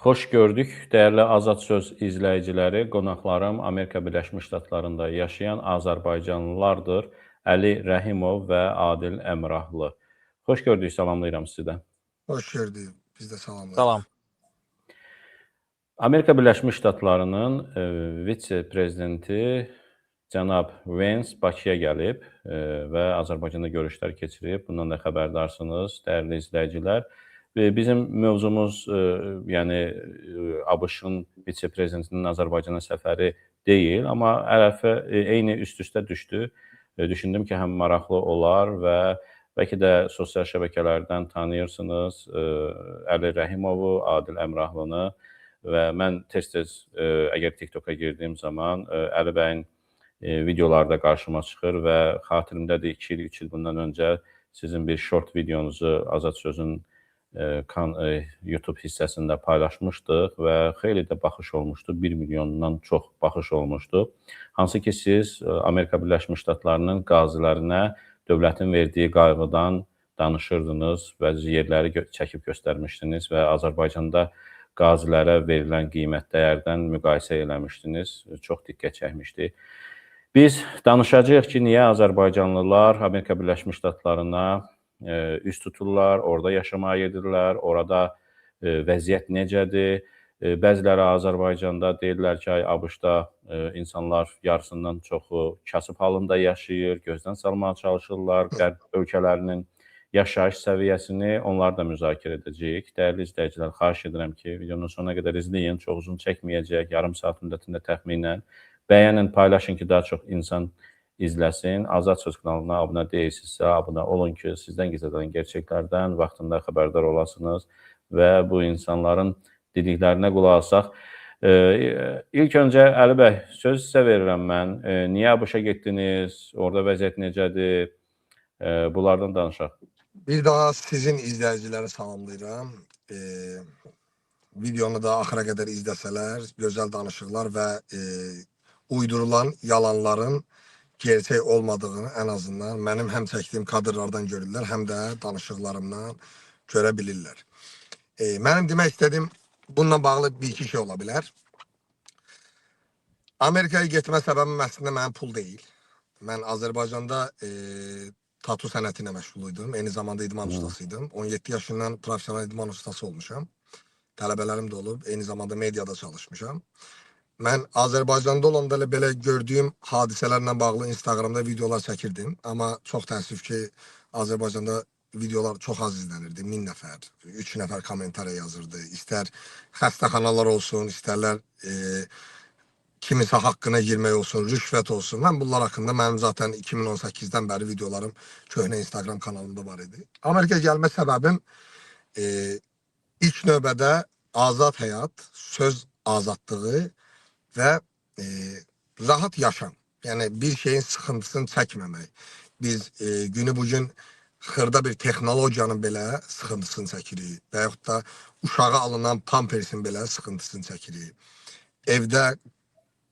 Xoş gördük, dəyərli Azad Söz izləyiciləri. Qonaqlarım Amerika Birləşmiş Ştatlarında yaşayan azərbaycanlılardır. Əli Rəhimov və Adil Əmrahlı. Xoş gördük, salamlayıram sizi də. Hoş gördük. Biz də salamlayırıq. Salam. Amerika Birləşmiş Ştatlarının vitse-prezidenti cənab Vance Bakıya gəlib və Azərbaycanda görüşlər keçirib. Bundan da xəbərdarsınız, dəyərli izləyicilər. Bizim mövzumuz, yəni ABŞ-ın vitse-prezidentinin Azərbaycana səfəri deyil, amma ərəfə eyni üst-üstə düşdü. Düşündüm ki, həm maraqlı olar və bəlkə də sosial şəbəkələrdən tanıyırsınız Əli Rəhimovu, Adil Əmrahlını və mən tez-tez əgər TikToka girdiyim zaman Əli bəyin videolarda qarşıma çıxır və xatirimdədir 2 il, 3 il bundan öncə sizin bir short videonuzu Azad Sözün YouTube hissəsində paylaşmışdıq və xeyli də baxış olmuşdu. 1 milyondan çox baxış olmuşdu. Hansı ki, siz Amerika Birləşmiş Ştatlarının qazilərinə dövlətin verdiyi qayğıdan danışırdınız, bəzi yerləri çəkib göstərmişdiniz və Azərbaycanda qazilərə verilən qiymət dəyərdən müqayisə eləmişdiniz. Çox diqqət çəkmişdi. Biz danışacağıq ki, niyə Azərbaycanlılar Amerika Birləşmiş Ştatlarına üst tuturlar, orada yaşamaya gedirlər, orada vəziyyət necədir? Bəziləri Azərbaycanda deyirlər ki, ABŞ-da insanlar yarısından çoxu kasıb halında yaşayır, gözdən salmağa çalışırlar, qərb ölkələrinin yaşayış səviyyəsini, onları da müzakirə edəcəyik. Dəyərli izləyicilər, xahiş edirəm ki, videonun sonuna qədər izləyin, çox uzun çəkməyəcək, yarım saat müddətində təxminən. Bəyənin, paylaşın ki, daha çox insan izləsin. Azad Söz kanalına abunə deyilsinizsə, abunə olun ki, sizdən gizlədilən gerçəklərdən vaxtında xəbərdar olasınız və bu insanların dediklərinə qulaq asaq. İlk öncə, Əli bəy, söz sizə verirəm mən. Niyə ABŞ-a getdiniz? Orada vəziyyət necədir? Bunlardan danışaq. Bir daha sizin izləyiciləri salamlayıram. Videonu da axıra qədər izləsələr, gözəl danışıqlar və uydurulan yalanların gerçək olmadığını ən azından mənim həm çəkdiyim kadrlardan görürlər, həm də danışıqlarımdan görə bilirlər. Mənim demək istədiyim bununla bağlı bir-iki şey ola bilər. Amerikaya getmə səbəbim əslində mənim pul deyil. Mən Azərbaycanda tatu sənəti ilə məşğul idim. Eyni zamanda idman ustasıydım. 17 yaşından profesional idman ustası olmuşam. Tələbələrim də olub. Eyni zamanda mediada çalışmışam. Mən Azərbaycanda olanda belə gördüyüm hadisələrlə bağlı Instagramda videolar çəkirdim. Amma çox təəssüf ki, Azərbaycanda videolar çox az izlənirdi. 1000 nəfər, 3 nəfər kommentariya yazırdı. İstər xəstəxanalar olsun, istərlər kimisə haqqına girmək olsun, rüşvət olsun. Mən bunlar haqqında mənim zaten 2018-dən bəri videolarım köhnə Instagram kanalımda var idi. Amerika gəlmə səbəbim ilk növbədə azad həyat, söz azadlığı və rahat yaşam. Yəni bir şeyin sıxıntısını çəkməmək. Biz günü bugün xırda bir texnologiyanın belə sıxıntısını çəkirik. Və yaxud da uşağa alınan pampersin belə sıxıntısını çəkirik. Evdə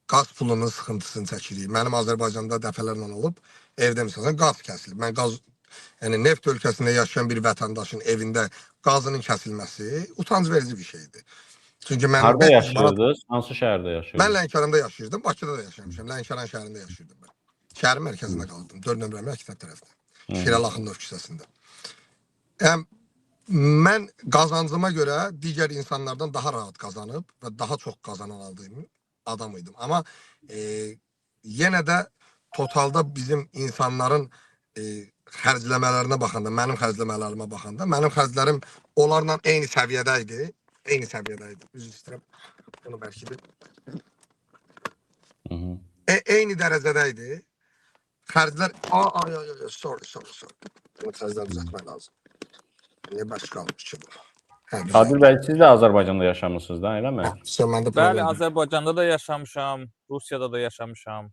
qaz pulunun sıxıntısını çəkirik. Mənim Azərbaycanda dəfələrlə olub, evdə məsələn qaz kəsilib. Mən qaz, yəni neft ölkəsində yaşayan bir vətəndaşın evində qazının kəsilməsi utanc verici bir şeydir. Çünki mən harda yaşayırdınız? Hansı şəhərdə yaşayırdınız? Mən Lənkəranda yaşayırdım, Bakıda da yaşamışam. Lənkəran şəhərində yaşayırdım mən. Şəhərin mərkəzində qaldım. 4 nömrə məktəb tərəfində. Şirəl Axundov küçəsində. Yəni mən qazancıma görə digər insanlardan daha rahat qazanıb və daha çox qazanan aldığım adam idim. Amma yenə də totalda bizim insanların xərcləmələrinə baxanda, mənim xərcləmələrimə baxanda, mənim xərclərim onlarla eyni səviyyədə idi. Eyni səviyyədə idi. Üzr istəyirəm. Bunu bəlkə bir. Eyni dərəcədə idi. Xərclər... Sorry. Bunu xərclər düzəltmək lazım. Niyə başqa qalmış ki bu? Adil bəy, siz də Azərbaycanda yaşamısınız da, eləmi? Bəli, Azərbaycanda da yaşamışam, Rusiyada da yaşamışam.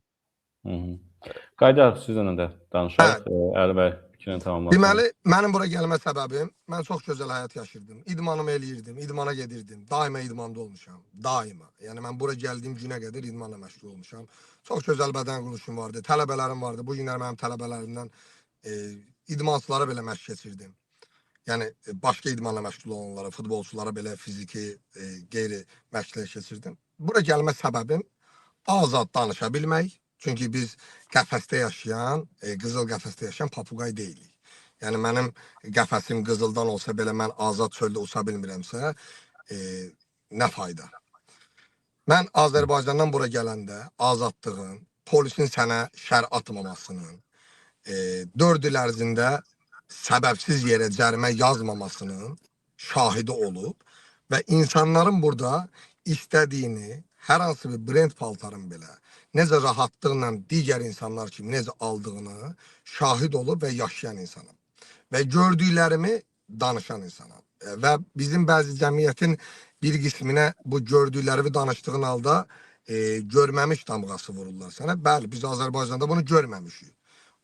Qaydaq, sizlə də danışaq. Əli bəy, fikrini tamamlasın. Deməli, mənim bura gəlmə səbəbim, mən çox gözəl həyat yaşayırdım. İdmanımı eləyirdim, idmana gedirdim. Daima idmanda olmuşam, daima. Yəni mən bura gəldiyim günə qədər idmanla məşğul olmuşam. Çox gözəl bədən quruluşum vardı, tələbələrim vardı. Bu günlər mənim tələbələrimdən idmançılara belə məşq keçirdim. Yəni başqa idmanla məşğul olanlara, futbolçulara belə fiziki, qeyri məşqlər keçirdim. Bura gəlmə səbəbim azad danışa bilmək. Çünki biz qəfəsdə yaşayan, qızıl qəfəsdə yaşayan papuqay deyilik. Yəni mənim qəfəsim qızıldan olsa belə mən azad çöldə uça bilmirəmsə, nə fayda? Mən Azərbaycandan bura gələndə azadlığın, polisin sənə şər atmamasının, 4 il ərzində səbəbsiz yerə cərimə yazmamasının şahidi olub və insanların burada istədiyini hər hansı bir brend paltarın belə necə rahatlıqla digər insanlar kimi necə aldığını şahid olub və yaşayan insanım. Və gördüklərimi danışan insanım. Və bizim bəzi cəmiyyətin bir qisminə bu gördüklərimi danışdığın halda görməmiş damğası vururlar sənə. Bəli, biz Azərbaycanda bunu görməmişik.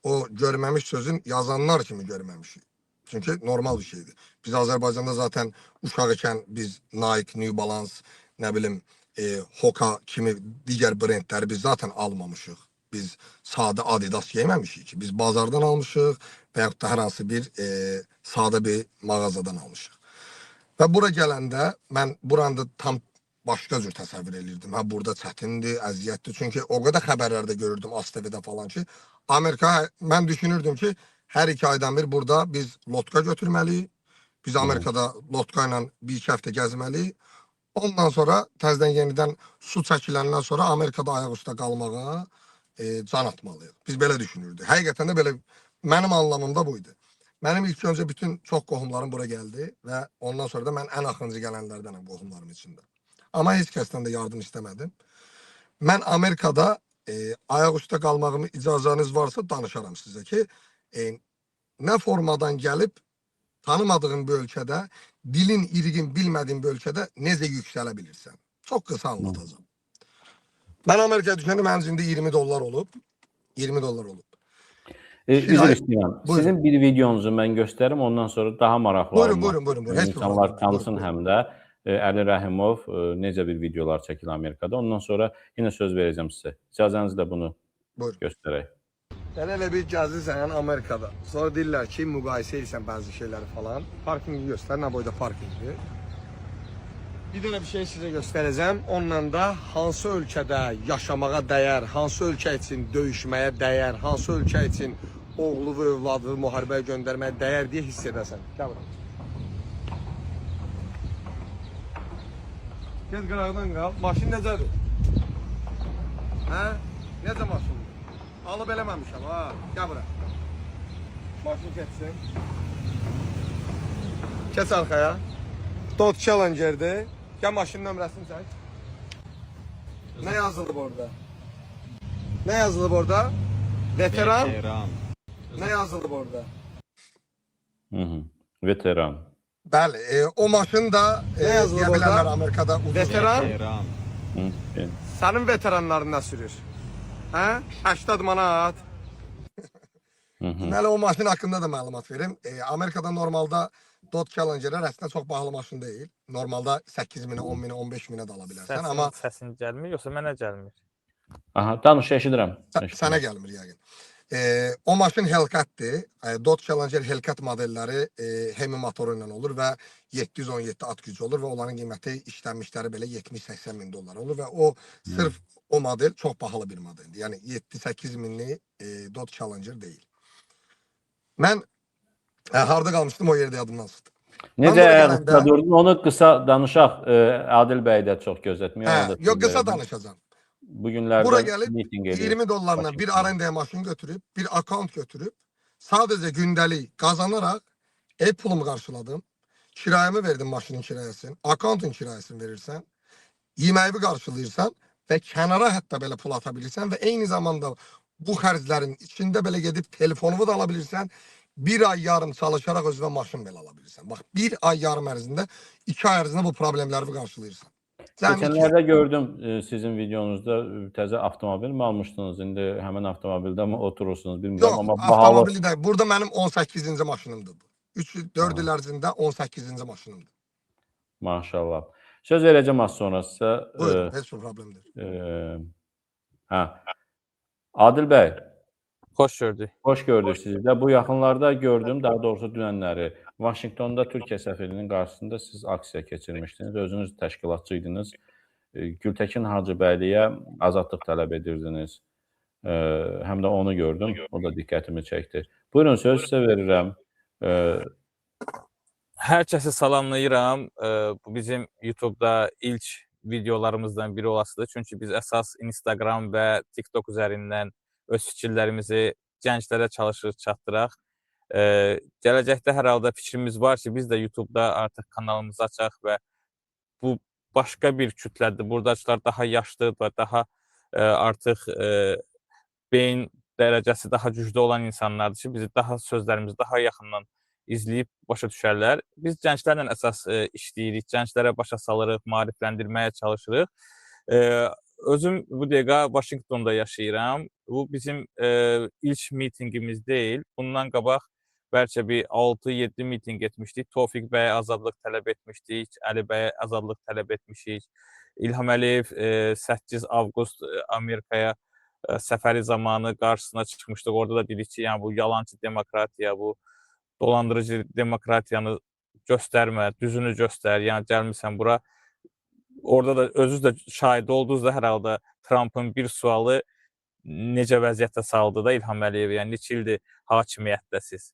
O görməmiş sözün yazanlar kimi görməmişik. Çünki normal bir şeydir. Biz Azərbaycanda zaten uşaq ikən biz Nike, New Balance, nə bilim Hoka kimi digər brendləri biz zaten almamışıq. Biz sadə Adidas giyməmişik ki. Biz bazardan almışıq və yaxud da hər hansı bir sadə bir mağazadan almışıq. Və bura gələndə mən buranda tam başqa cür təsəvvür edirdim. Hə, burada çətindir, əziyyətdir. Çünki o qədər xəbərlərdə görürdüm ASTV-də falan ki, Amerika, mən düşünürdüm ki, hər 2 aydan bir burada biz lotka götürməliyik. Biz Amerikada lotka ilə 1-2 həftə gəzməliyik. Ondan sonra təzədən yenidən su çəkiləndən sonra Amerikada ayaq üstə qalmağa can atmalıyıq. Biz belə düşünürdük. Həqiqətən də belə mənim anlamımda buydu. Mənim ilk öncə bütün çox qohumlarım bura gəldi və ondan sonra da mən ən axırıncı gələnlərdənəm qohumlarım içində. Amma heç kəsdən də yardım istəmədim. Mən Amerikada ayaq üstə qalmağımı icazənіз varsa danışaram sizə ki, nə formadan gəlib tanımadığın bir ölkədə, dilin, irqin bilmədiyin bir ölkədə necə yüksələ bilirsən. Çox qısa anlatacağım. Mən Amerikaya düşəndə mənim cimdə $20 olub. $20 olub. Üzr istəyirəm. Buyurun. Sizin bir videonuzu mən göstərim, ondan sonra daha maraqlı Buyurun. Heç bir İnsanlar problem. tanısın həm də. Əli Rəhimov necə bir videolar çəkir Amerikada. Ondan sonra yenə söz verəcəm sizə. İcazənizlə bunu Buyurun. göstərək. Elə bir gəzirsən Amerikada. Sonra deyirlər ki, müqayisə edirsən bəzi şeyləri falan. Parkingi göstər, nə boyda parkingi. Bir dənə bir şey sizə göstərəcəm. Onunla da hansı ölkədə yaşamağa dəyər, hansı ölkə üçün döyüşməyə dəyər, hansı ölkə üçün oğlu və övladı müharibəyə göndərməyə dəyər deyə hiss edəsən. Gəl bura. Gez qıraqdan qal. Maşın necədir? Hə? Necə maşındır? Alıb eləməmişəm ha. Gəl bura. Maşın keçsin. Keç arxaya. Dodge Challenger'dir. Gəl maşının nömrəsini çək. Nə yazılıb orada? Nə yazılıb orada? Veteran. Nə yazılıb orada? Veteran. Bəli, o maşın da deyə bilərlər Amerikada uzun. Veteran. Sənin veteranların nə sürür? Hə? 80 manat. Deməli o maşın haqqında da məlumat verim. Amerikada normalda Dodge Challenger'lər əslində çox bahalı maşın deyil. Normalda 8.000-ə, 10.000-ə, 15.000-ə də ala bilərsən, amma Səsin gəlmir, yoxsa mənə gəlmir? Aha, danış, eşidirəm. Sənə gəlmir yəqin. O maşın Hellcat-dir. Dodge Challenger Hellcat modelləri Hemi motoru ilə olur və 717 at gücü olur və onların qiyməti işlənmişləri belə 70-80 min dollar olur və o sırf o model çox bahalı bir modeldir. Yəni 7-8 minli Dodge Challenger deyil. Mən harda qalmışdım o yerdə yadımdan çıxdı. Necə ayaqda durdun, onu qısa danışaq. Adil bəy də çox gözlətmiyor. Yox, qısa danışacağım. Bu günlərdə bura gəlib miting edir. $20 bir arendaya maşın götürüb, bir akaunt götürüb, sadəcə gündəlik qazanaraq ev pulumu qarşıladım. Kirayımı verdim maşının kirayəsini, akauntun kirayəsini verirsən, yeməyi qarşılayırsan və kənara hətta belə pul ata bilirsən və eyni zamanda bu xərclərin içində belə gedib telefonumu da ala bilirsən, bir ay yarım çalışaraq özünə maşın belə ala bilirsən. Bax, bir ay yarım ərzində, 2 ay ərzində bu problemləri qarşılayırsan. Keçənlərdə gördüm sizin videonuzda təzə avtomobil mi almışdınız? İndi həmin avtomobildə mi oturursunuz bilmirəm, amma bahalı. Yox, avtomobili də. Burada mənim 18-ci maşınımdır bu. 3-4 il ərzində 18-ci maşınımdır. Maşallah. Söz verəcəm az sonra sizə. Buyurun, heç bir problemdir. Adil bəy. Xoş gördük. Xoş gördük sizi də. Bu yaxınlarda gördüm, daha doğrusu dünənləri Vaşinqtonda Türkiyə səfirliyinin qarşısında siz aksiya keçirmişdiniz. Özünüz təşkilatçı idiniz. Gültəkin Hacıbəyliyə azadlıq tələb edirdiniz. Həm də onu gördüm. O da diqqətimi çəkdi. Buyurun, söz sizə verirəm. Hər kəsi salamlayıram. Bu bizim YouTube'da ilk videolarımızdan biri olasıdır. Çünki biz əsas Instagram və TikTok üzərindən öz fikirlərimizi gənclərə çalışırıq çatdıraq. Gələcəkdə hər halda fikrimiz var ki, biz də YouTube'da artıq kanalımızı açaq və bu başqa bir kütlədir. Buradakılar daha yaşlı və daha artıq beyin dərəcəsi daha güclü olan insanlardır ki, bizi daha sözlərimizi daha yaxından izləyib başa düşərlər. Biz gənclərlə əsas işləyirik, gənclərə başa salırıq, maarifləndirməyə çalışırıq. Özüm bu dəqiqə Vaşinqtonda yaşayıram. Bu bizim ilk mitinqimiz deyil. Bundan qabaq bəlkə bir 6-7 mitinq etmişdik. Tofiq bəyə azadlıq tələb etmişdik, Əli bəyə azadlıq tələb etmişik. İlham Əliyev 8 avqust Amerikaya səfəri zamanı qarşısına çıxmışdıq. Orada da dedik ki, yəni bu yalancı demokratiya, bu dolandırıcı demokratiyanı göstərmə, düzünü göstər. Yəni gəlmirsən bura. Orada da özünüz də şahid oldunuz da hər halda Trumpın bir sualı necə vəziyyətə saldı da İlham Əliyev. Yəni neçə ildir hakimiyyətdəsiz.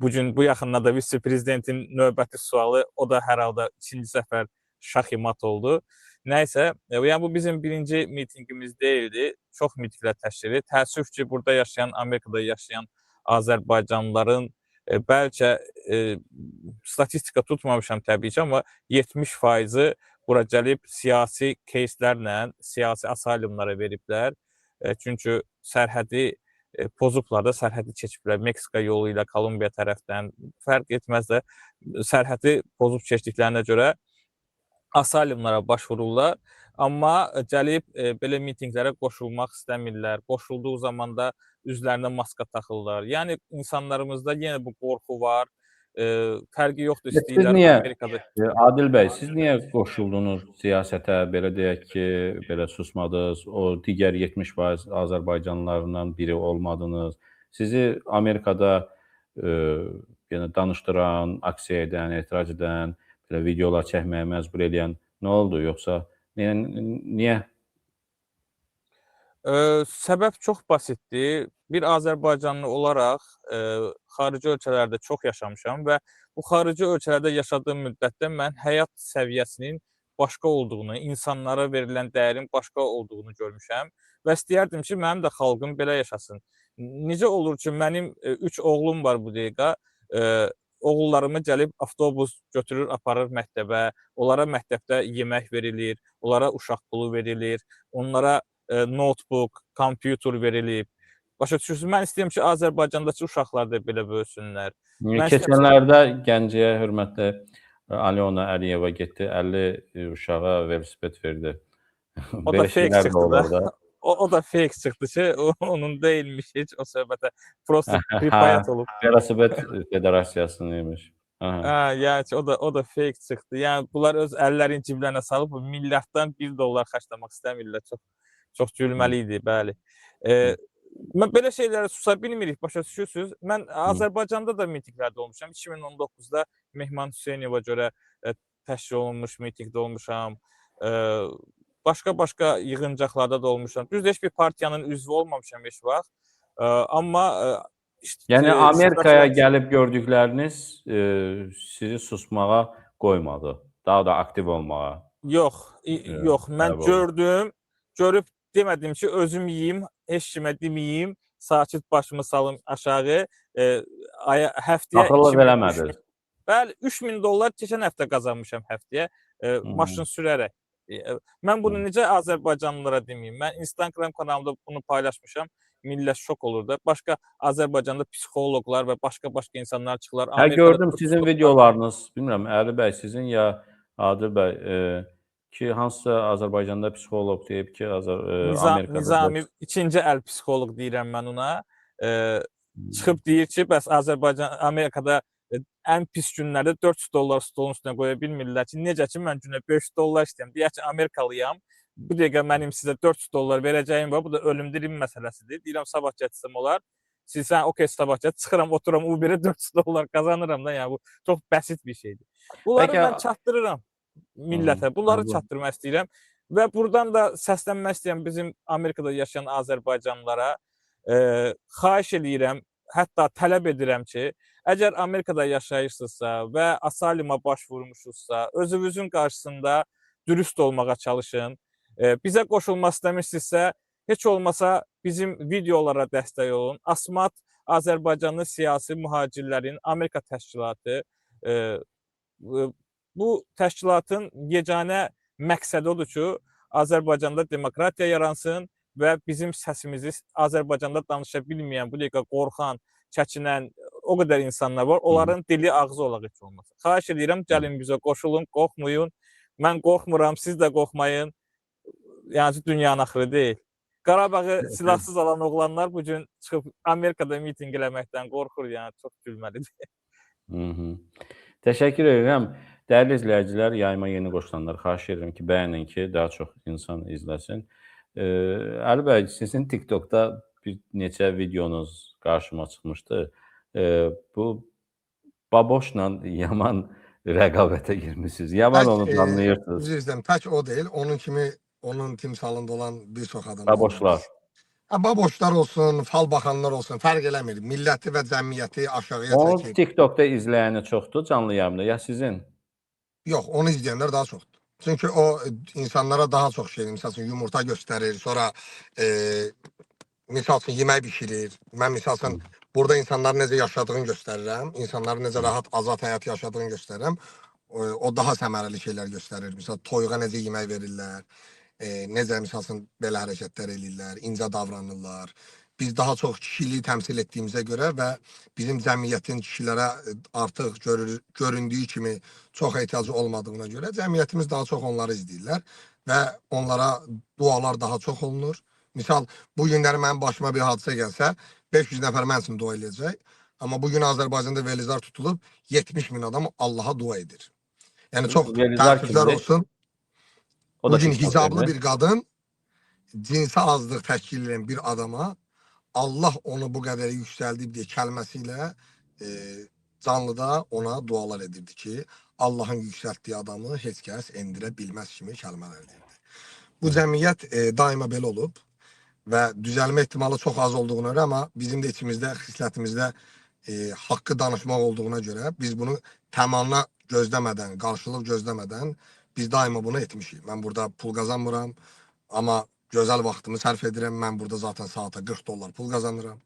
Bu yaxınlarda vitse-prezidentin növbəti sualı, o da hər halda ikinci səfər şaximat oldu. Nəysə, yəni bu bizim birinci mitinqimiz deyildi. Çox mitinqlər təşkil edir. Təəssüf ki, burada yaşayan, Amerikada yaşayan Azərbaycanlıların bəlkə statistika tutmamışam təbii ki, amma 70%-i bura gəlib siyasi keyslərlə, siyasi asaylımlara veriblər. Çünki sərhədi pozublar da, sərhədi keçiblər. Meksika yolu ilə Kolumbiya tərəfdən fərq etməz də sərhədi pozub keçdiklərinə görə asaylımlara başvururlar. Amma gəlib belə mitinqlərə qoşulmaq istəmirlər. Qoşulduğu zaman da üzlərinə maska taxırlar. Yəni insanlarımızda yenə bu qorxu var. Fərqi yoxdur, istəyirlər Amerikada. Adil bəy, siz niyə qoşuldunuz siyasətə, belə deyək ki, belə susmadınız, o digər 70% Azərbaycanlılarından biri olmadınız? Sizi Amerikada yəni danışdıran, aksiya edən, etiraz edən, belə videolar çəkməyə məcbur edən nə oldu? Yoxsa niyə? Səbəb çox basitdir. Bir Azərbaycanlı olaraq xarici ölkələrdə çox yaşamışam və bu xarici ölkələrdə yaşadığım müddətdə mən həyat səviyyəsinin başqa olduğunu, insanlara verilən dəyərin başqa olduğunu görmüşəm və istəyərdim ki, mənim də xalqım belə yaşasın. Necə olur ki, mənim 3 oğlum var bu dəqiqə, oğullarımı gəlib avtobus götürür, aparır məktəbə, onlara məktəbdə yemək verilir, onlara uşaq pulu verilir, onlara notebook, kompüter verilib. Başa düşürsünüz? Mən istəyirəm ki, Azərbaycandakı uşaqlar da belə böyüsünlər. Keçənlərdə Gəncəyə hörmətli Alyona Əliyeva getdi, 50 uşağa velosiped verdi. O da fake çıxdı da. O da fake çıxdı ki, onun deyilmiş heç o söhbətə. Prosta pripayat olub. Velosiped Federasiyasının imiş. Yəni ki, o da fake çıxdı. Yəni bunlar öz əllərini ciblərinə salıb milyarddan $1 xərcləmək istəmirlər. Çox gülməli idi, bəli. Mən belə şeylərə susa bilmirik, başa düşürsünüz. Mən Azərbaycanda da mitinqlərdə olmuşam. 2019-da Mehman Hüseynova görə təşkil olunmuş mitinqdə olmuşam. Başqa yığıncaqlarda da olmuşam. Düzdür, heç bir partiyanın üzvü olmamışam heç vaxt. Amma yəni Amerikaya gəlib gördükləriniz sizi susmağa qoymadı, daha da aktiv olmağa. Yox. Mən gördüm, görüb demədim ki, özüm yeyim, heç kimə deməyim, sakit başımı salım aşağı. Həftəyə Axırlıq eləmədiniz. Bəli, $3000 keçən həftə qazanmışam həftəyə maşın sürərək. Mən bunu necə Azərbaycanlılara deməyim? Mən Instagram kanalımda bunu paylaşmışam. Millət şok olur da. Başqa Azərbaycanda psixoloqlar və başqa insanlar çıxırlar. Gördüm sizin videolarınız. Bilmirəm, Əli bəy sizin ya Adil bəy ki, hansısa Azərbaycanda psixoloq deyib ki, Amerikada... Nizami, ikinci əl psixoloq deyirəm mən ona. Çıxıb deyir ki, bəs Amerikada ən pis günlərdə $400 stolun üstünə qoya bilmirlər ki, necə ki, mən günə $500 istəyəm. Deyək ki, Amerikalıyam, bu dəqiqə mənim sizə $400 verəcəyim var, bu da ölüm dirim məsələsidir. Deyirəm, sabah gətirsəm olar. Sən okey sabahca çıxıram, oturam Uber-ə $400 qazanıram da, yəni bu çox bəsit bir şeydir. Bunları Bəlkə mən çatdırıram millətə. Bunları bu çatdırmaq istəyirəm və burdan da səslənmək istəyirəm bizim Amerikada yaşayan azərbaycanlılara. Xahiş eləyirəm, hətta tələb edirəm ki, əgər Amerikada yaşayırsınızsa və asalyuma baş vurmuşsunuzsa, özünüzün qarşısında dürüst olmağa çalışın. Bizə qoşulmaq istəmirsinizsə, heç olmasa bizim videolara dəstək olun. ASMAT Azərbaycanlı siyasi mühacirlərin Amerika təşkilatı. Bu təşkilatın yeganə məqsədi odur ki, Azərbaycanda demokratiya yaransın və bizim səsimizi Azərbaycanda danışa bilməyən, bu dəqiqə qorxan, çəkinən o qədər insanlar var. Onların dili ağzı olaq heç olmasa. Xahiş edirəm, gəlin bizə qoşulun, qorxmayın. Mən qorxmuram, siz də qorxmayın. Yəni dünyanın axırı deyil. Qarabağı silahsız alan oğlanlar bu gün çıxıb Amerikada mitinq eləməkdən qorxur, yəni çox gülməlidir. Təşəkkür edirəm. Dəyərli izləyicilər, yayıma yeni qoşulanlar xahiş edirəm ki, bəyənin ki, daha çox insan izləsin. Əli bəy, sizin TikTokda bir neçə videonuz qarşıma çıxmışdı. Bu Baboşla yaman rəqabətə girmişsiniz. Yaman onu danlayırsınız. Üzr istəyirəm, tək o deyil, onun kimi onun timsalında olan bir çox adam. Baboşlar. Baboşlar olsun, fal baxanlar olsun, fərq eləmir. Milləti və cəmiyyəti aşağıya Onu çəkir. TikTokda izləyəni çoxdur canlı yayımda, ya sizin? Yox, onu izləyənlər daha çoxdur. Çünki o insanlara daha çox şey, misal üçün yumurta göstərir, sonra misal üçün yemək bişirir. Mən misal üçün burada insanların necə yaşadığını göstərirəm, insanların necə rahat, azad həyat yaşadığını göstərirəm. O daha səmərəli şeylər göstərir. Misal toyuğa necə yemək verirlər, necə misal üçün belə hərəkətlər eləyirlər, incə davranırlar. Biz daha çox kişiliyi təmsil etdiyimizə görə və bizim cəmiyyətin kişilərə artıq göründüyü kimi çox ehtiyacı olmadığına görə cəmiyyətimiz daha çox onları izləyirlər və onlara dualar daha çox olunur. Misal, bu günləri mənim başıma bir hadisə gəlsə, 500 nəfər mən üçün dua edəcək. Amma bugün Azərbaycanda velizar tutulub, 70 min adam Allaha dua edir. Yəni çox təəssüflər olsun. Bugün hicablı bir qadın cinsi azlıq təşkil edən bir adama Allah onu bu qədər yüksəldib deyə kəlməsi ilə canlıda ona dualar edirdi ki, Allahın yüksəltdiyi adamı heç kəs endirə bilməz kimi kəlmələr edirdi. Bu cəmiyyət daima belə olub və düzəlmə ehtimalı çox az olduğuna görə, amma bizim də içimizdə, xislətimizdə haqqı danışmaq olduğuna görə biz bunu təmanla gözləmədən, qarşılıq gözləmədən biz daima bunu etmişik. Mən burada pul qazanmıram, amma gözəl vaxtımı sərf edirəm. Mən burada zaten saata $40 pul qazanıram.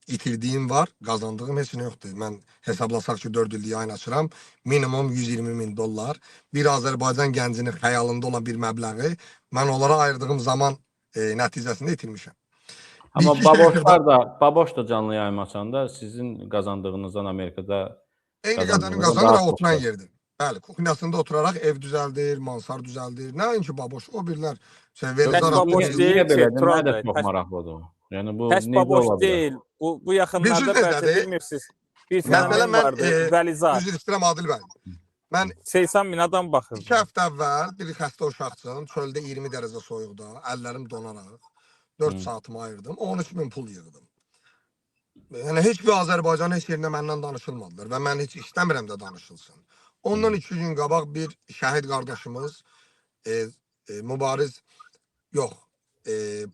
İtirdiyim var, qazandığım heç nə yoxdur. Mən hesablasaq ki 4 illik yayın açıram, minimum $120.000 bir Azərbaycan gəncinin xəyalında olan bir məbləği mən onlara ayırdığım zaman nəticəsində itirmişəm. Amma Baboş da canlı yayım açanda sizin qazandığınızdan Amerikada eyni qədərini qazanır, oturan yerdir. Bəli, kuxnyasında oturaraq ev düzəldir, mansar düzəldir. Nəinki Baboş, o birlər Baboş deyil ki, Turan bəy. Çox maraqlıdır. Yəni bu Tək Baboş deyil. Bu yaxınlarda bəlkə bilmirsiniz. Bir fenomen vardı, Vəlizar. Üzr istəyirəm Adil bəy. Mən 80 bin adam baxırdı. 2 həftə əvvəl bir xəstə uşaqçım, çöldə 20 dərəcə soyuqda, əllərim donaraq 4 saatımı ayırdım, 13.000 pul yığdım. Yəni heç bir Azərbaycan heç yerində məndən danışılmadılar və mən heç istəmirəm də danışılsın. Ondan 2 gün qabaq bir şəhid qardaşımız mübariz yox,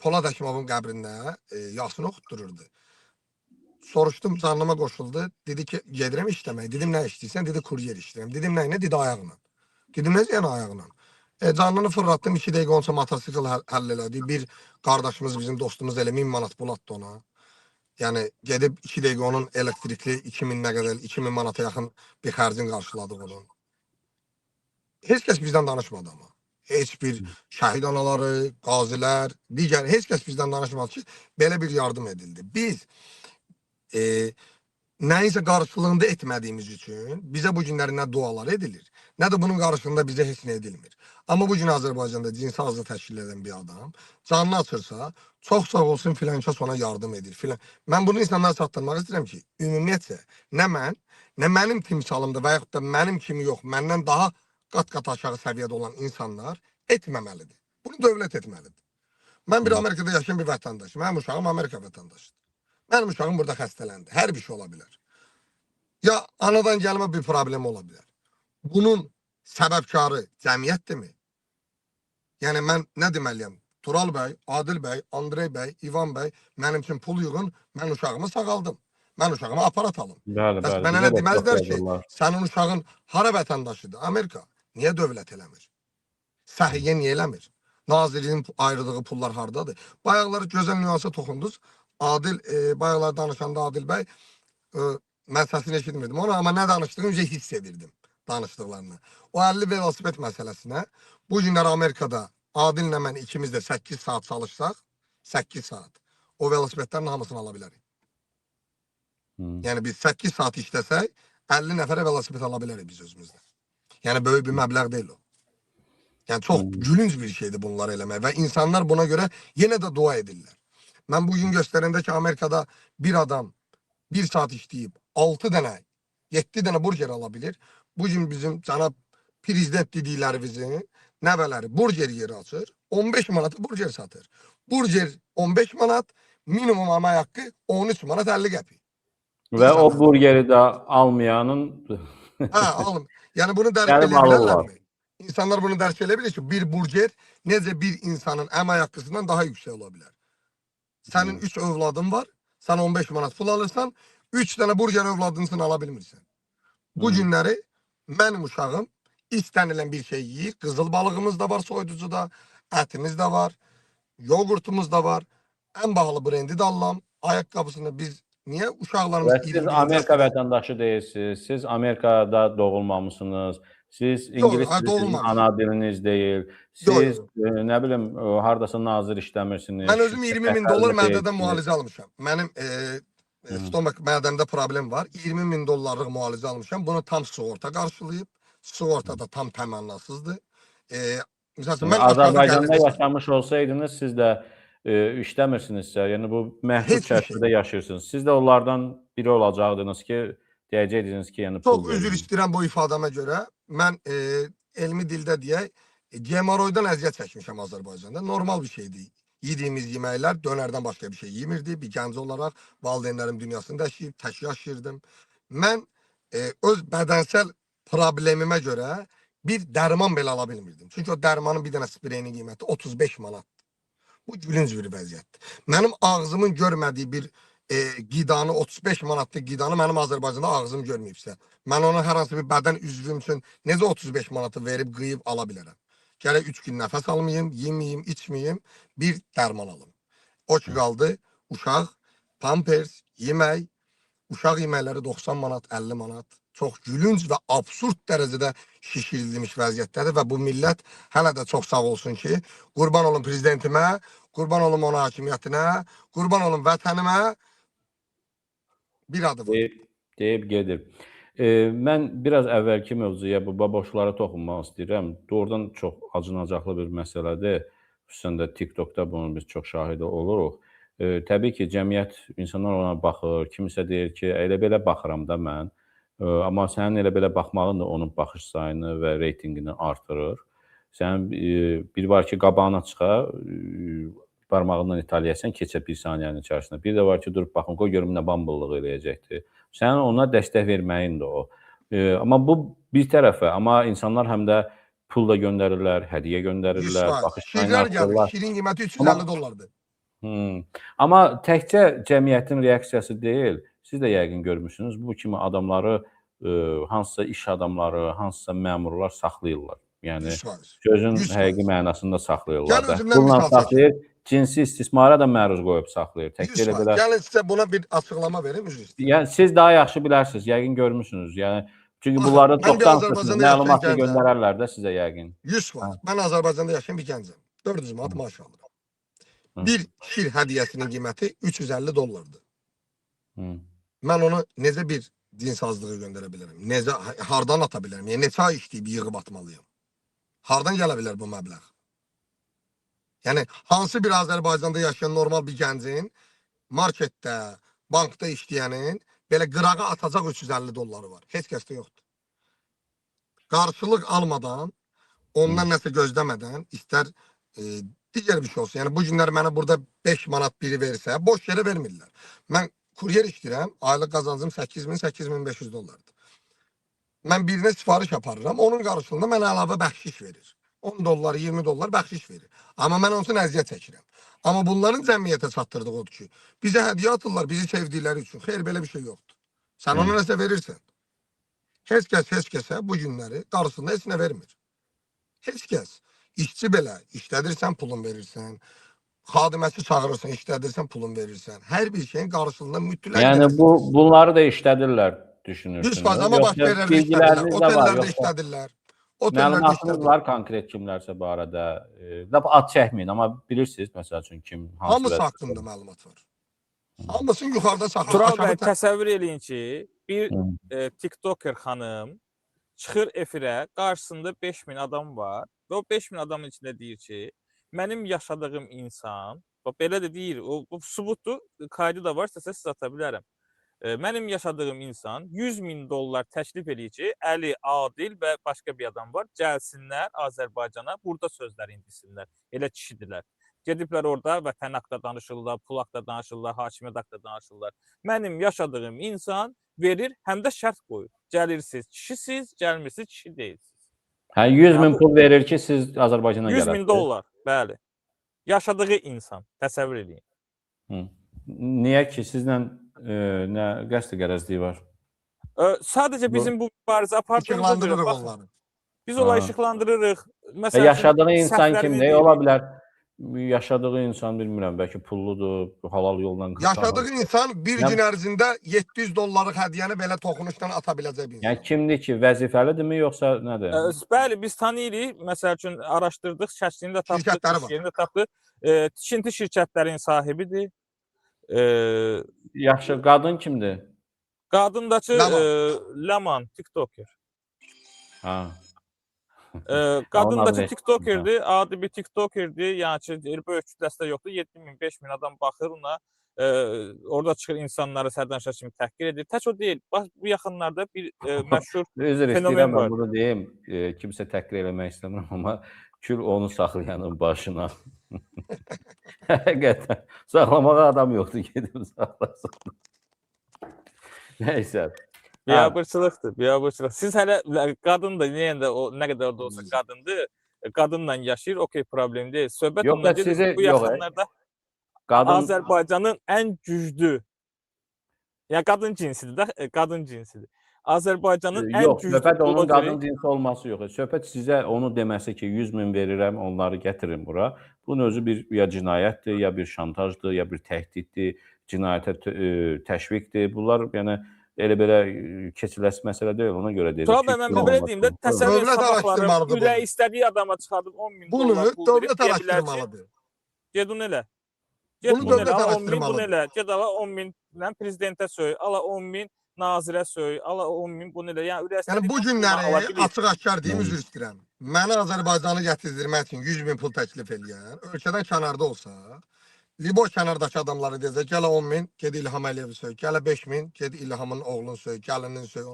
Polad Həkimovun qəbrində Yasını oxutdururdu. Soruşdum, canlıma qoşuldu. Dedi ki, gedirəm işləmək. Dedim, nə işləyirsən? Dedi, kuryer işləyirəm. Dedim, nə? Dedi, ayağına. Dedim, necə yəni ayağına? Canlını fırlatdım, 2 dəqiqə onca motosikl həll elədi. Bir qardaşımız, bizim dostumuz elə 1000 manat bulatdı ona. Yəni, gedib 2 dəqiqə onun elektrikli 2000 nə qədər, 2000 manata yaxın bir xərcin qarşıladıq onun. Heç kəs bizdən danışmadı amma. Heç bir şəhid anaları, qazilər, digər, heç kəs bizdən danışmadı ki, belə bir yardım edildi. Biz nəyisə qarşılığında etmədiyimiz üçün bizə bu günləri nə dualar edilir, nə də bunun qarşılığında bizə heç nə edilmir. Amma bu gün Azərbaycanda cinsi azlıq təşkil edən bir adam canını açırsa, çox sağ olsun filan kəs ona yardım edir. Mən bunu insanlara çatdırmaq istəyirəm ki, ümumiyyətlə, nə mən, nə mənim timsalımda və yaxud da mənim kimi yox, məndən daha qat-qat aşağı səviyyədə olan insanlar etməməlidir. Bunu dövlət etməlidir. Mən bir Amerikada yaşayan bir vətəndaşım. Mənim uşağım Amerika vətəndaşıdır. Mənim uşağım burada xəstələndi. Hər bir şey ola bilər. Ya anadan gəlmə bir problem ola bilər. Bunun səbəbkarı cəmiyyətdirmi? Yəni mən nə deməliyəm? Tural bəy, Adil bəy, Andrey bəy, İvan bəy mənim üçün pul yığın, mən uşağımı sağaldım. Mən uşağıma aparat alım. Bəli, Bəs bəli. mənə Bizə nə də çox deməzlər ki, yazırlar. sənin uşağın hara vətəndaşıdır? Amerika. Niyə dövlət eləmir? Səhiyyə niyə eləmir? Nazirliyin ayırdığı pullar hardadır? Bayaqları gözəl nüansa toxundunuz. Adil, bayaqlar danışanda Adil bəy, mən səsini eşitmirdim onu, amma nə danışdığını hiss edirdim danışdıqlarını. O 50 velosiped məsələsinə, bu günlər Amerikada Adillə mən ikimiz də 8 saat çalışsaq, 8 saat, o velosipedlərin hamısını ala bilərik. Yəni biz 8 saat işləsək, 50 nəfərə velosiped ala bilərik biz özümüzdə. Yəni böyük bir məbləğ deyil o. Yəni çox gülünc bir şeydir bunları eləmək və insanlar buna görə yenə də dua edirlər. Mən bugün göstərəndə ki, Amerikada bir adam 1 saat işləyib 6 dənə, 7 dənə burger ala bilir. Bugün bizim cənab prezident dediklərimizin nəvələri burger yeri açır, 15 manata burger satır. Burger 15 manat, minimum əmək haqqı 13 manat 50 qəpik. Və o burgeri də almayanın Hə, alım. Yəni bunu dərk Gəlib eləyə alırlar. bilərlərmi? İnsanlar bunu dərk eləyə bilir ki, bir burger necə bir insanın əmək haqqısından daha yüksək ola bilər. Sənin 3 övladın var, sən 15 manat pul alırsan, 3 dənə burger övladının üçün ala bilmirsən. Bu günləri mənim uşağım istənilən bir şey yeyir. Qızıl balığımız da var soyuducuda, ətimiz də var, yoğurtumuz da var. Ən bahalı brendi də alıram. Ayaqqabısını biz niyə uşaqlarımız Və siz Amerika vətəndaşı deyilsiniz, siz Amerikada doğulmamısınız, siz İngilis diliniz doğulmamışam. ana diliniz deyil, siz nə bilim hardasa nazir işləmirsiniz. Mən özüm 20 min dolar şirkətlərdə mədədən deyilsiniz. müalicə almışam. Mənim stomak mədəmdə problem var. 20 min dollarlıq müalicə almışam. Bunu tam sığorta qarşılayıb. Sığorta da tam təmənnasızdır. Məsələn, mən Azərbaycanda yaşamış olsaydınız, siz də işləmirsinizsə, yəni bu məhdud Heç bir şey. çərçivədə yaşayırsınız. Siz də onlardan biri olacaqdınız ki, deyəcəydiniz ki, yəni pul Çox üzr verin. istəyirəm bu ifadəmə görə. Mən elmi dildə deyək, gemoroydan əziyyət çəkmişəm Azərbaycanda. Normal bir şeydir. Yediyimiz yeməklər dönərdən başqa bir şey yemirdi. Bir gənc olaraq valideynlərim dünyasında yaşayıb, tək yaşayırdım. Mən öz bədənsəl problemimə görə bir dərman belə ala bilmirdim. Çünki o dərmanın bir dənə spreyinin qiyməti 35 manat. Bu gülünc bir vəziyyətdir. Mənim ağzımın görmədiyi bir qidanı, 35 manatlıq qidanı mənim Azərbaycanda ağzım görməyibsə, mən onu hər hansı bir bədən üzvüm üçün necə 35 manatı verib, qıyıb ala bilərəm? Gərək 3 gün nəfəs almayayım, yeməyim, içməyim, bir dərman alım. O ki qaldı, uşaq, pampers, yemək, uşaq yeməkləri 90 manat, 50 manat. Çox gülünc və absurd dərəcədə şişirilmiş vəziyyətdədir və bu millət hələ də çox sağ olsun ki, qurban olun prezidentimə, qurban olun ona hakimiyyətinə, qurban olun vətənimə bir adı var. Deyib gedir. Mən biraz əvvəlki mövzuya, bu baboşlara toxunmaq istəyirəm. Doğrudan çox acınacaqlı bir məsələdir. Xüsusən də TikTokda bunun biz çox şahidi oluruq. Təbii ki, cəmiyyət, insanlar ona baxır. Kimisə deyir ki, elə belə baxıram da mən. Amma sənin elə belə baxmağın da onun baxış sayını və reytinqini artırır. Sənin bir var ki, qabağına çıxa, barmağından italiyəsən, keçə bir saniyənin içərisində. Bir də var ki, durub baxın, qoy görüm nə bambıllıq eləyəcəkdir. Sənin ona dəstək verməyin də o. Amma bu bir tərəfə, amma insanlar həm də pul da göndərirlər, hədiyyə göndərirlər, baxış sayını Şirlər gəlir, artırırlar. şirin qiyməti 350 dollardır. Amma təkcə cəmiyyətin reaksiyası deyil, siz də yəqin görmüşsünüz, bu kimi adamları hansısa iş adamları, hansısa məmurlar saxlayırlar. Yəni, sözün həqiqi mənasında saxlayırlar da. Bununla saxlayır, cinsi istismara da məruz qoyub saxlayır. Gəlin sizə buna bir açıqlama verim, üzr istəyirəm. Yəni, siz daha yaxşı bilərsiniz, yəqin görmüşsünüz. Yəni, çünki bunlarda çoxdan məlumatı göndərərlər də sizə yəqin. 100%. Mən Azərbaycanda yaşayan bir gəncəm. 400 manat maaş alıram. Bir şir hədiyyəsinin qiyməti 350 dollardır. Mən onu necə bir dinsazlığı göndərə bilərəm? Necə, hardan ata bilərəm? Yəni, neçə ay işləyib yığıb atmalıyım? Hardan gələ bilər bu məbləğ? Yəni, hansı bir Azərbaycanda yaşayan normal bir gəncin, marketdə, bankda işləyənin belə qırağa atacaq 350 dolları var. Heç kəsdə yoxdur. Qarşılıq almadan, ondan nəsə gözləmədən, istər digər bir şey olsun. Yəni bu günlər mənə burada 5 manat biri versə, boş yerə vermirlər. Mən kuryer işləyirəm, aylıq qazancım 8000-8500 dollardır. Mən birinə sifariş aparıram, onun qarşılığında mənə əlavə bəxşiş verir. 10 dollar, 20 dollar bəxşiş verir. Amma mən onun üçün əziyyət çəkirəm. Amma bunların cəmiyyətə çatdırdığı odur ki, bizə hədiyyə atırlar, bizi sevdikləri üçün. Xeyr, belə bir şey yoxdur. Sən ona nəsə verirsən. Heç kəsə bu günləri qarşısında heç nə vermir. Heç kəs. İşçi belə, işlədirsən pulun verirsən. Xadiməsi çağırırsan, işlədirsən pulun verirsən. Hər bir şeyin qarşılığında mütləq Yəni nəsə verirsən. bunları da işlədirlər düşünürsünüz. 100% amma başqa yerlərdə işlədirlər. Bilgiləriniz də var, Otellərdə yoxsa işlədirlər. Otellərdə məlumatınız işlədirlər. var konkret kimlərsə bu arada. Lap ad çəkməyin, amma bilirsiniz məsəl üçün kim Hamısı haqqında məlumat var. Hamısını yuxarıda saxlayır. Tural bəy, Aşağı təsəvvür eləyin ki, bir TikToker xanım çıxır efirə, qarşısında 5000 adam var və o 5000 adamın içində deyir ki, mənim yaşadığım insan, bax belə də deyir, o sübutdur, kaydı da var, istəsə sizə ata bilərəm. Mənim yaşadığım insan 100.000 dollar təklif eləyir ki, Əli, Adil və başqa bir adam var, gəlsinlər Azərbaycana, burada sözlərini desinlər. Elə kişidirlər. Gediblər orada vətən haqqında danışırlar, pul haqqında danışırlar, hakimiyyət haqqında danışırlar. Mənim yaşadığım insan verir, həm də şərt qoyur. Gəlirsiniz, kişisiz, gəlmirsiniz, kişi deyilsiniz. Hə 100.000 pul verir ki, siz Azərbaycana gələsiniz. 100.000 dollar, bəli. Yaşadığı insan, təsəvvür eləyin. Niyə ki, sizlə nə qəsd qərəzliyi var? Sadəcə bizim bu mübarizə apardığımıza görə işıqlandırırıq baxın. onları. Biz onları işıqlandırırıq. Məsələn, Yaşadığı insan səhvlərini kimdir? deyirik. Ola bilər yaşadığı insan bilmirəm, bəlkə pulludur, halal yolla Yaşadığı insan bir Yəni- gün ərzində 700 dollarlıq hədiyyəni belə toxunuşdan ata biləcək bir insan. Yəni kimdir ki, vəzifəlidirmi yoxsa nədir? Bəli, biz tanıyırıq. Məsəl üçün araşdırdıq, şəklini də tapdıq, Şirkətləri iş var. yerini də tapdıq. Tikinti şirkətlərinin sahibidir. Yaxşı, qadın kimdir? Qadındakı Laman. Laman, TikToker. Ha. Qadındakı adı TikTokerdir, adi bir TikTokerdir. Yəni ki, böyük kütləsi də yoxdur. 7000, 5000 adam baxır ona. Orada çıxır insanları sərdanşər kimi təhqir edir. Tək o deyil. Bax bu yaxınlarda bir məşhur Üzr fenomen istəyirəm, var. mən bunu deyim. Kimsə təhqir eləmək istəmirəm, amma kül onu saxlayanın başına. Həqiqətən. Saxlamağa adam yoxdur, gedib saxlasın. Nəysə. Biabırçılıqdır, biabırçılıq. Siz hələ qadındır, deyəndə o nə qədər orada olsa qadındır, qadınla yaşayır, okey, problem deyil. Söhbət Yox, ondan sizi- gedir, bu yox, yaxınlarda Qadın Azərbaycanın ən güclü, yəni qadın cinsidir də, qadın cinsidir. Azərbaycanın ən yox, güclü söhbət onun blogeri, qadın cinsi olması yox. Söhbət sizə onu deməsi ki, 100.000 verirəm, onları gətirin bura. Bunun özü bir ya cinayətdir, ya bir şantajdır, ya bir təhdiddir, cinayətə təşviqdir. Bunlar yəni elə-belə keçiləsi məsələ deyil, ona görə deyirəm. Tural bəy, mən belə deyim də, təsəvvür Dövlət sabahları araşdırmalıdır ürək bunu. istədiyi adama çıxardıb 10.000 Bunu dollar pul verib, dövlət deyə bilər ki, araşdırmalıdır. get onu elə. Get Bunu bunu dövlət elə, ala 10.000 bunu araşdırmalıdır. elə. Get ala 10.000-lə prezidentə söy, ala 10.000 nazirə söy, ala 10.000 bunu elə. Yəni ürək Yəni istədiyi bu pulunu ala günləri bilir. açıq-aşkar deyim, üzr istəyirəm. Məni Azərbaycanı gətirdirmək üçün 100.000 pul təklif eləyən, ölkədən kənarda olsa, Libo kənardakı adamları deyəcək, gələ 10.000, ged İlham Əliyevi söy, gələ 5.000, ged İlhamın oğlunu söy, gəlinini söy.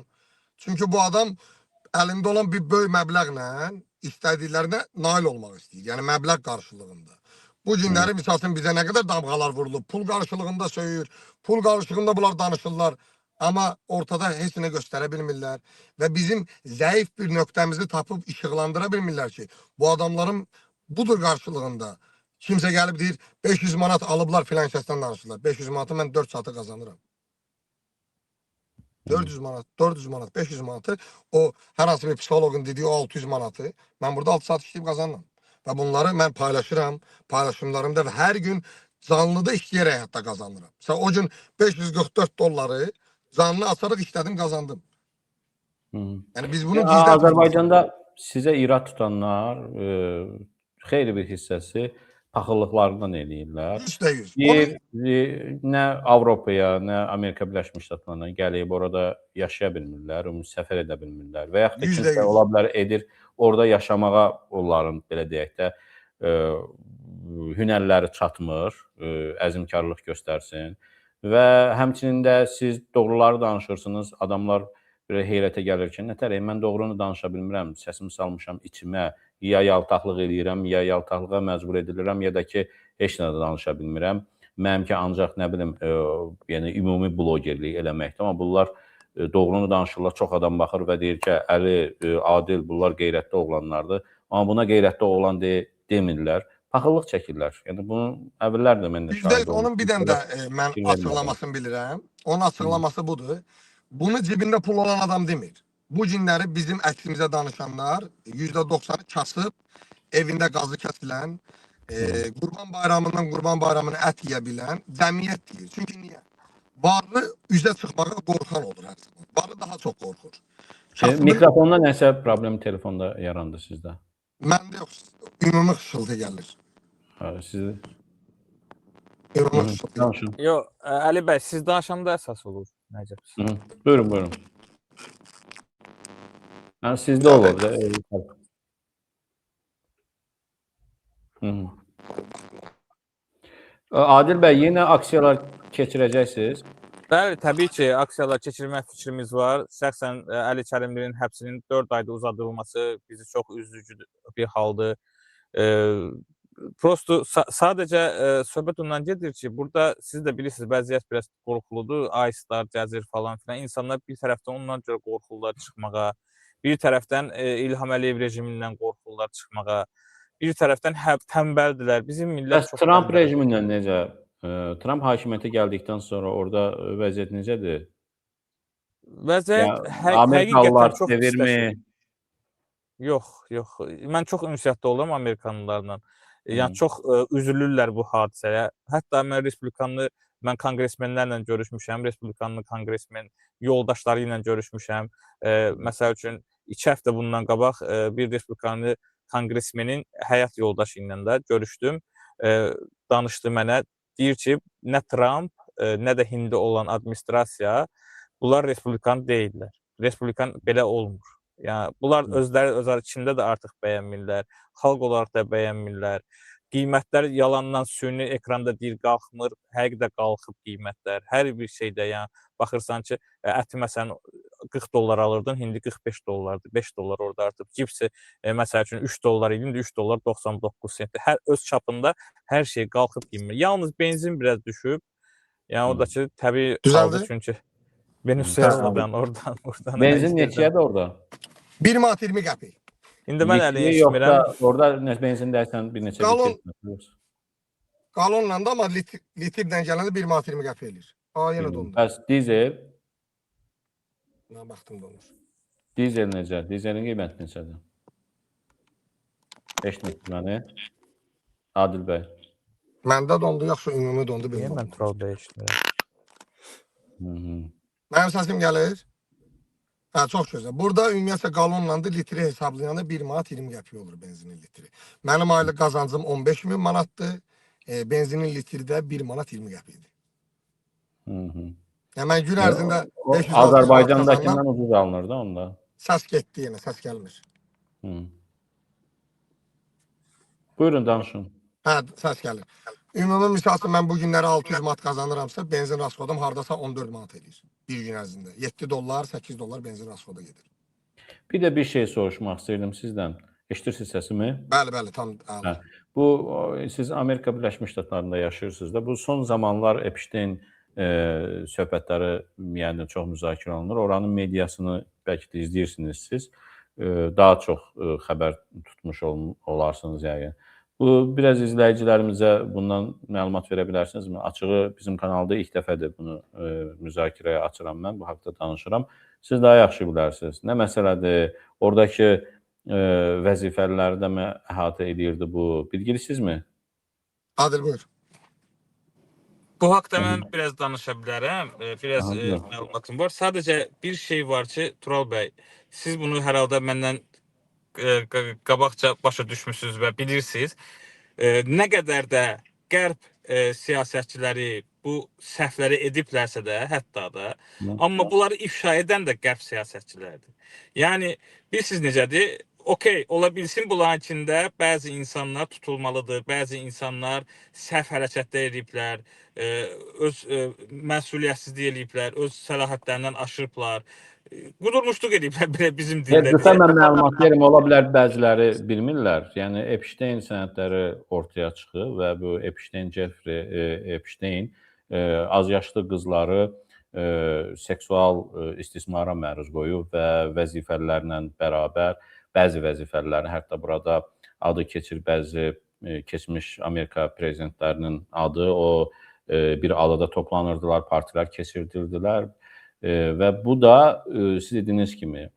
Çünki bu adam əlində olan bir böyük məbləğlə istədiklərinə nail olmaq istəyir. Yəni məbləğ qarşılığında. Bu günləri misal üçün bizə nə qədər damğalar vurulub, pul qarşılığında söyür, pul qarşılığında bunlar danışırlar. Amma ortada heç nə göstərə bilmirlər və bizim zəif bir nöqtəmizi tapıb işıqlandıra bilmirlər ki, bu adamların budur qarşılığında kimsə gəlib deyir 500 manat alıblar filan kəsdən danışırlar. 500 manatı mən 4 saata qazanıram. 400 manat, 500 manatı o hər hansı bir psixoloqun dediyi o 600 manatı mən burada 6 saat işləyib qazanıram. Və bunları mən paylaşıram, paylaşımlarımda və hər gün canlıda işləyərək hətta qazanıram. Məsələn, o gün 544 dolları canlı açaraq işlədim, qazandım. Yəni biz bunu gizlətmirik. Azərbaycanda sizə irad tutanlar xeyli bir hissəsi paxıllıqlarından eləyirlər. %100. Nə Avropaya, nə Amerika Birləşmiş Ştatlarına gəlib orada yaşaya bilmirlər, səfər edə bilmirlər və yaxud da kimsə %100. ola bilər edir, orada yaşamağa onların belə deyək də hünərləri çatmır, əzmkarlıq göstərsin və həmçinin də siz doğruları danışırsınız, adamlar belə heyrətə gəlir ki, nətər mən doğrunu danışa bilmirəm, səsimi salmışam içimə, ya yaltaqlıq eləyirəm, ya yaltaqlığa məcbur edilirəm, ya da ki, heç nə də danışa bilmirəm. Mənimki ancaq nə bilim, yəni ümumi blogerlik eləməkdir. Amma bunlar doğrunu danışırlar, çox adam baxır və deyir ki, Əli, Adil, bunlar qeyrətli oğlanlardır. Amma buna qeyrətli oğlan demirlər. Paxıllıq çəkirlər. Yəni bunu əvvəllər də mən də şahid %100 onun bir dənə də mən fikir vermirəm. açıqlamasını bilirəm. Onun açıqlaması budur. Bunu cibində pul olan adam demir. Bu günləri bizim əksimizə danışanlar %90'ı kasıb, evində qazı kəsilən, Qurban Bayramından Qurban Bayramına ət yeyə bilən cəmiyyət deyir. Çünki niyə? Varlı üzə çıxmağa qorxan olur hər zaman. Varlı daha çox qorxur. Kasıbın Mikrofonda nəsə problem telefonda yarandı sizdə? məndə yox, ümumi xışıltı gəlir. Sizdə? Ümumi xışıltı gəlir. Danışın. Yox, Əli bəy, siz danışanda əsas olur. Nəcəb. Buyurun, buyurun. Yəni sizdə olur da. Adil bəy, yenə aksiyalar keçirəcəksiniz? Bəli, təbii ki, aksiyalar keçirmək fikrimiz var. Şəxsən Əli Kərimlinin həbsinin 4 ayda uzadılması bizi çox üzücü bir haldır. Prosto sadəcə söhbət ondan gedir ki, burada siz də bilirsiniz, vəziyyət biraz qorxuludur. Ayslar, gəzir falan filan. İnsanlar bir tərəfdən ondan görə qorxurlar çıxmağa. Bir tərəfdən İlham Əliyev rejimindən qorxurlar çıxmağa. Bir tərəfdən tənbəldilər. Bizim millət çox Trump tənbəldir. rejimindən necə? Trump hakimiyyətə gəldikdən sonra orada vəziyyət necədir? Vəziyyət Amerikalılar həqiqətən çox sevirmi? pisləşir. Yox, yox. Mən çox ünsiyyətdə oluram Amerikanlılarla. Yəni çox üzülürlər bu hadisəyə. Hətta mən konqresmenlərlə görüşmüşəm, respublikanlı konqresmen yoldaşları ilə görüşmüşəm. Məsəl üçün 2 həftə bundan qabaq bir respublikanlı konqresmenin həyat yoldaşı ilə də görüşdüm. Danışdı mənə. Deyir ki, nə Trump, nə də hindi olan administrasiya bunlar respublikan deyillər. Respublikan belə olmur. Yəni bunlar özləri içində də artıq bəyənmirlər. Xalq olaraq da bəyənmirlər. Qiymətlər yalandan süni ekranda deyir qalxmır, həqiqətən qalxıb qiymətlər. Hər bir şeydə, yəni baxırsan ki, əti məsələn 40 dollar alırdın, indi 45 dollardır, 5 dollar orada artıb. Cipsi məsəl üçün 3 dollar idi, indi 3 dollar 99 sentdir. Hər öz çapında hər şey qalxıb qiymət. Yalnız benzin biraz düşüb. Yəni o da ki, təbii haldır çünki Venezueladan oradan Benzin neçədir orada? 1 manat 20 qəpik. İndi mən əlini eşitmirəm. Yoxsa orada benzin dərsən bir neçə litr? Qalonla da amma litrdən gələndə 1 manat 20 qəpik eləyir. Yenə dondu. Bəs dizel? Mən baxdım donur. Dizel necə? Dizelin qiyməti neçədir? 5 məni. Adil bəy. Məndə dondu, yaxşı ümumi dondu. Niyə mən Tural bəy eşitmirəm? Mənim səsim gəlir. Çox gözəl. Burada ümumiyyətlə qalonla da litri hesablayanda 1 manat 20 qəpik olur benzinin litri. Mənim aylıq qazancım 15 min manatdır. Benzinin litri də 1 manat 20 qəpikdir. Yəni mən gün ərzində 500 Azərbaycandakindən ucuz alınır da onda. Səs getdi yenə, səs gəlmir. Buyurun, danışın. Səs gəlir. Ümumi misal üçün mən bu günləri 600 manat qazanıramsa, benzin rasxodum hardasa 14 manat edir bir gün ərzində. 7 dollar, 8 dollar benzin rasxoda gedir. Bir də bir şey soruşmaq istəyirdim sizdən. Eşidirsiniz səsimi? Bəli, tam. Bu siz Amerika Birləşmiş Ştatlarında yaşayırsınız da. Bu son zamanlar Epstein söhbətləri yəni çox müzakirə olunur. Oranın mediasını bəlkə də izləyirsiniz siz. Daha çox xəbər tutmuş olarsınız yəni. Bu biraz izləyicilərimizə bundan məlumat verə bilərsinizmi? Açığı bizim kanalda ilk dəfədir bunu müzakirəyə açıram mən, bu haqda danışıram. Siz daha yaxşı bilərsiniz. Nə məsələdir? Oradakı vəzifələri də mi əhatə edirdi bu? Bilgilisizmi? Adil, buyur. Bu haqda mən biraz danışa bilərəm. Biraz məlumatım var. Sadəcə bir şey var ki, Tural bəy, siz bunu hər halda məndən qabaqca başa düşmüsünüz və bilirsiniz. Nə qədər də qərb siyasətçiləri bu səhvləri ediblərsə də, hətta da, amma bunları ifşa edən də qərb siyasətçiləridir. Yəni, bilirsiniz necədir? okey, ola bilsin bunların içində bəzi insanlar tutulmalıdır, bəzi insanlar səhv hərəkətlər ediblər, öz məsuliyyətsizlik ediblər, öz səlahiyyətlərindən aşırıblar, qudurmuşluq ediblər belə bizim dildə Qısa deyək. mən məlumat verim, ola bilər bəziləri bilmirlər. Yəni Epstein sənədləri ortaya çıxıb və bu Jeffrey Epstein azyaşlı qızları seksual istismara məruz qoyub və vəzifələrlə bərabər bəzi vəzifələrini, hətta burada adı keçir bəzi keçmiş Amerika prezidentlərinin adı, o bir adada toplanırdılar, partilər keçirdirdilər və bu da siz dediyiniz kimi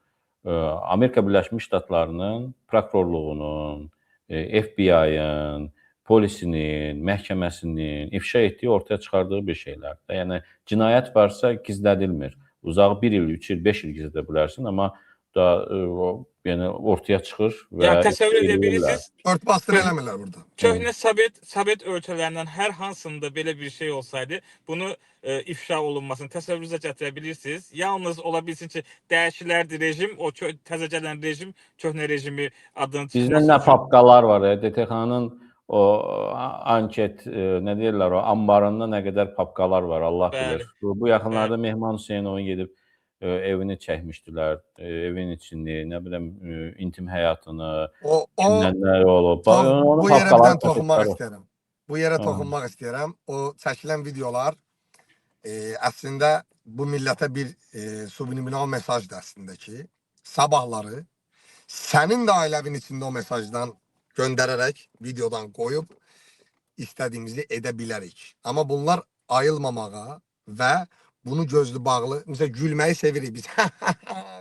Amerika Birləşmiş Ştatlarının prokurorluğunun, FBI-ın, polisinin, məhkəməsinin ifşa etdiyi, ortaya çıxardığı bir şeylərdir. Yəni cinayət varsa gizlədilmir. Uzağı 1 il, 3 il, 5 il gizlədə bilərsən, amma da yəni ortaya çıxır və Yəni təsəvvür edə eləyirlər. bilirsiniz, Örtbasdır eləmirlər burada. köhnə Sovet ölkələrindən hər hansında belə bir şey olsaydı, bunu ifşa olunmasını təsəvvürünüzə gətirə bilirsiniz. Yalnız ola bilsin ki, dəyişilərdi rejim, o təzə gələn rejim köhnə rejimi adını Bizdə çıxması nə üçün. papkalar var, DTX-nın o anket, nə deyirlər, o anbarında nə qədər papkalar var, Allah Bəli. bilir. Bu yaxınlarda Mehman Hüseynovun gedib evini çəkmişdilər, evin içini, nə bilim, intim həyatını, O kimdən nə olub. bu yerə bir dənə toxunmaq papkaları istəyirəm. Bu yerə toxunmaq istəyirəm. O çəkilən videolar əslində bu millətə bir subliminal mesajdır əslində ki, sabahları sənin də ailəvin içində o mesajdan göndərərək, videodan qoyub istədiyimizi edə bilərik. Amma bunlar ayılmamağa və bunu gözlü bağlı, məsələn, gülməyi sevirik biz.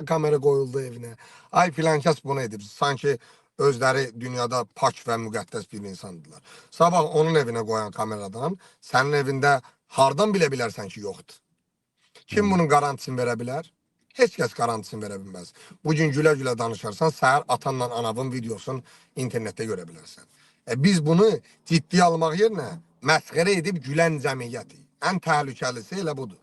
Kamera qoyuldu evinə. Ay filan kəs bunu edib. Sanki özləri dünyada pak və müqəddəs bir insandılar. Sabah onun evinə qoyan kameradan sənin evində hardan bilə bilərsən ki, yoxdur? Kim bunun garantisini verə bilər? Heç kəs garantisini verə bilməz. Bugün gülə-gülə danışarsan, səhər atanla anavın videosunu internetdə görə bilərsən. Biz bunu ciddi almaq yerinə məsxərə edib gülən cəmiyyətik. Ən təhlükəlisi elə budur.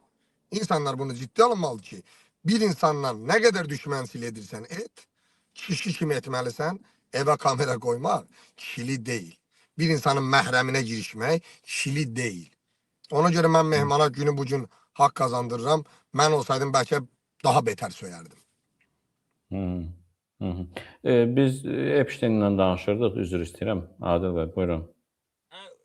İnsanlar bunu ciddi almalı ki, bir insanla nə qədər düşmənçilik edirsən et, kişi kimi etməlisən, evə kamera qoymaq kişilik deyil. Bir insanın məhrəminə girişmək kişilik deyil. Ona görə mən mehmana günü bugün haqq kazandırıram. Mən olsaydım bəlkə daha betər söyərdim. Biz Epsteinlə danışırdıq, üzr istəyirəm. Adil bəy, buyurun.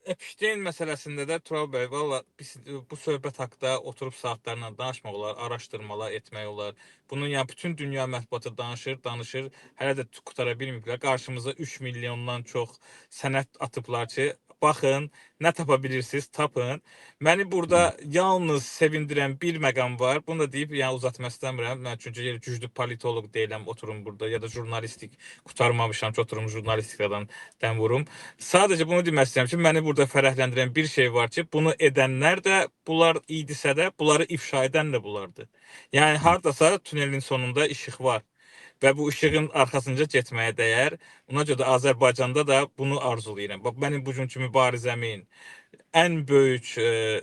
Epstein məsələsində də Tural bəy, valla biz bu söhbət haqqında oturub saatlarla danışmaq olar, araşdırmalar etmək olar. Bunun yəni bütün dünya mətbuatı danışır, hələ də qutara bilməyiblər. Qarşımıza 3 milyondan çox sənəd atıblar ki, baxın, nə tapa bilirsiniz, tapın. Məni burada yalnız sevindirən bir məqam var. Bunu da deyib, yəni uzatmaq istəmirəm. Mən çünki güclü politoloq deyiləm, oturum burada ya da jurnalistik qutarmamışam ki, oturum jurnalistikadan dəm vurum. Sadəcə bunu demək istəyirəm ki, məni burada fərəhləndirən bir şey var ki, bunu edənlər də bunlar idisə də, bunları ifşa edən də bunlardır. Yəni hardasa tunelin sonunda işıq var və bu işığın arxasınca getməyə dəyər. Ona görə də Azərbaycanda da bunu arzulayıram. Bax, mənim bugünkü mübarizəmin ən böyük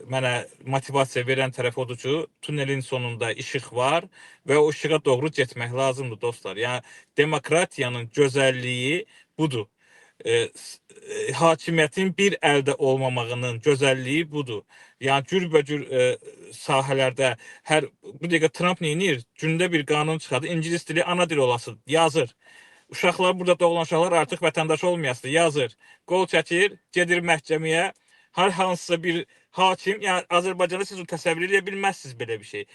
mənə motivasiya verən tərəf odur ki, tunelin sonunda işıq var və o işığa doğru getmək lazımdır dostlar. Yəni demokratiyanın gözəlliyi budur. Hakimiyyətin bir əldə olmamağının gözəlliyi budur. Yəni cürbəcür sahələrdə bu dəqiqə Trump nə edir? Gündə bir qanun çıxardı. İngilis dili ana dil olasın, yazır. Uşaqlar burada doğulan uşaqlar artıq vətəndaş olmayasın, yazır. Qol çəkir, gedir məhkəməyə. Hər hansısa bir hakim, yəni Azərbaycanda siz təsəvvür edə bilməzsiniz belə bir şey.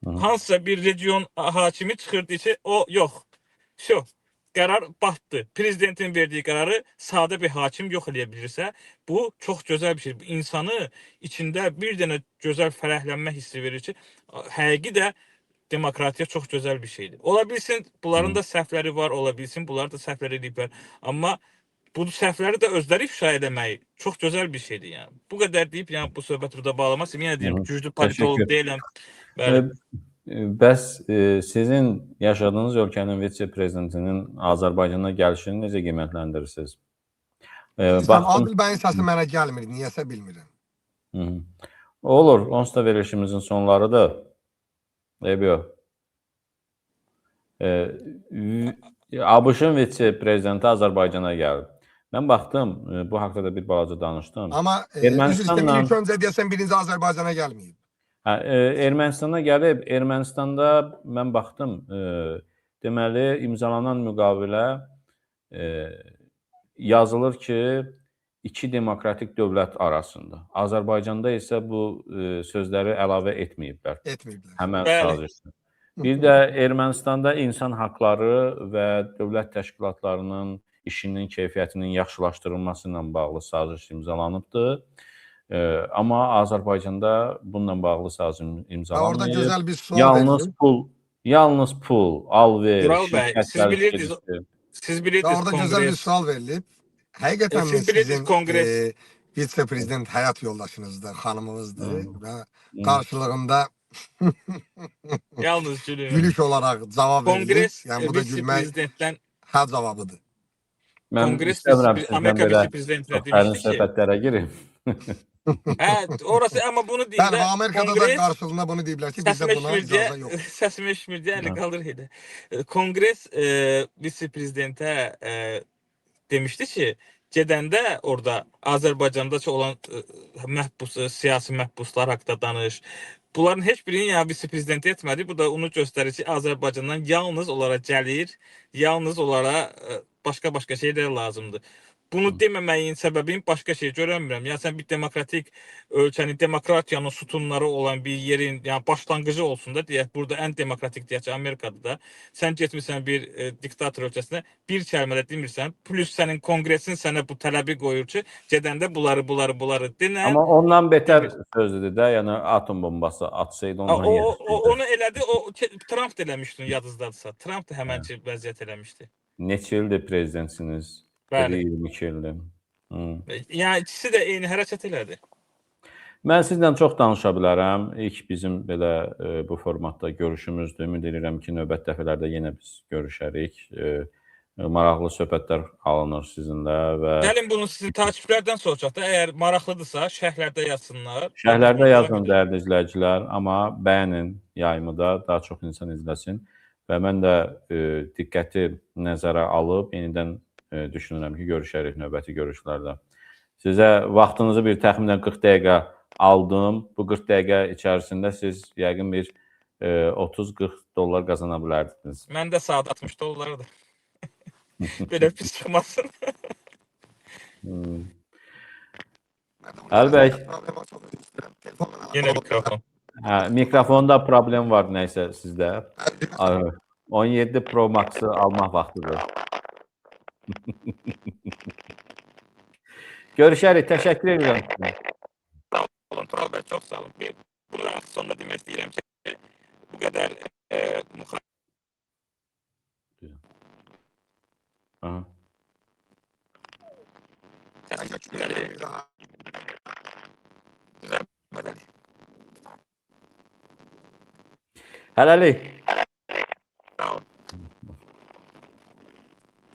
Hansısa bir region hakimi çıxırdı ki, o yox. Şo. Qərar batdı. Prezidentin verdiyi qərarı sadə bir hakim yox eləyə bilirsə, bu çox gözəl bir şey. İnsanı içində bir dənə gözəl fərəhlənmə hissi verir ki, həqiqi də demokratiya çox gözəl bir şeydir. Ola bilsin, bunların da səhvləri var, ola bilsin, bunlar da səhvlər ediblər. Amma bu səhvləri də özləri ifşa eləmək çox gözəl bir şeydir. Yəni. Bu qədər deyib, yəni bu söhbəti burada bağlamasın. Yenə deyirəm, güclü politolog deyiləm. Bəli. Bəs sizin yaşadığınız ölkənin vitse-prezidentinin Azərbaycana gəlişini necə qiymətləndirirsiniz? Adil bəyin səsi mənə gəlmir, niyəsə bilmirəm. Olur, onsuz da verilişimizin sonlarıdır. Eybi yox. ABŞ-ın vitse-prezidenti Azərbaycana gəlib. Mən baxdım, bu haqqda da bir balaca danışdım. Ama üzr istəyirəm, Ermənistanla ilk öncə deyəsən birinci Azərbaycana gəlməyib. hə, Ermənistana gəlib, Ermənistanda mən baxdım, deməli imzalanan müqavilə yazılır ki, iki demokratik dövlət arasında. Azərbaycanda isə bu sözləri əlavə etməyiblər Etməyiblər. həmən Bəli. sazişdə. Bir də Ermənistanda insan haqları və dövlət təşkilatlarının işinin keyfiyyətinin yaxşılaşdırılması ilə bağlı saziş imzalanıbdır. Amma Azərbaycanda bununla bağlı saziş Orada imzalanmayıb. gözəl bir sual Yalnız pul, al-ver, Tural bəy, şirkət siz bilirdiniz, gəlişdiricisi. siz bilirdiniz Orada gözəl bir kongres. sual verilib. Həqiqətən Siz bilirdiniz sizin kongres. vitse-prezident həyat yoldaşınızdır, xanımınızdır və Hı. qarşılığında Yalnız gülüyorum. gülüş olaraq cavab verilib. Kongres Yəni bu da gülmək vice-prezidentten hə cavabıdır. Mən Kongres istəmirəm vice- sizdən Amerika belə vice-prezidentine çox dərin demişti ki, söhbətlərə girim. orası ama bunu değil Bəli, de və Amerikada da kongres qarşılığında bunu deyiblər ki, bizdə sesime buna şmir diye, icazə yox. sesime şmir diye Ha. eli kalır idi. Kongres vice-prezidente demişti ki, gedəndə orada Azərbaycanda olan siyasi məhbuslar haqqında danış. Bunların heç birini ya vice-prezident etmədi. Bu da onu göstərir ki, Azərbaycandan yalnız onlara gəlir, yalnız onlara başqa şeylər lazımdır. Bunu deməməyin səbəbini başqa şey görəmirəm. Yəni sən bir demokratik ölkənin, demokratiyanın sütunları olan bir yerin, yəni başlanğıcı olsun da deyək, burada ən demokratik deyək ki, Amerikada da sən getmirsən bir diktator ölkəsinə, bir kəlmə də demirsən, plus sənin kongresin sənə bu tələbi qoyur ki, gedəndə bunları denən. Amma ondan betər sözdür də, yəni atom bombası atsaydı ondan yetişirdi. Onu elədi, Trump da eləmişdi, yadınızdadırsa. Trump da həmənki vəziyyət eləmişdi. Neçə ildir prezidentsiniz? Bəli. 22 ildir. Yəni ikisi də eyni hərəkət elədi. Mən sizlə çox danışa bilərəm. İlk bizim belə bu formatda görüşümüzdür. Ümid edirəm ki, növbəti dəfələrdə yenə biz görüşərik. Maraqlı söhbətlər alınır sizinlə və Gəlin bunu sizin takipçilərdən soracaq da, əgər maraqlıdırsa şərhlərdə yazsınlar. şərhlərdə yazın dəyərli izləyicilər, amma bəyənin yayımı da daha çox insan izləsin və mən də diqqəti nəzərə alıb yenidən düşünürəm ki, görüşərik növbəti görüşlərdə. Sizə vaxtınızı bir təxminən 40 dəqiqə aldım. Bu 40 dəqiqə içərisində siz yəqin bir 30-40 dollar qazana bilərdiniz. Məndə saat 60 dollardır. Belə pis çıxmasın. Əli bəy, Yenə mikrofon. mikrofonda problem var nəysə sizdə. 17 Pro Max-ı almaq vaxtıdır. Görüşərik, təşəkkür edirəm sizə. Sağ olun Tural bəy, çox sağ olun. Bunun sonunda demək istəyirəm ki, bu qədər Hələlik.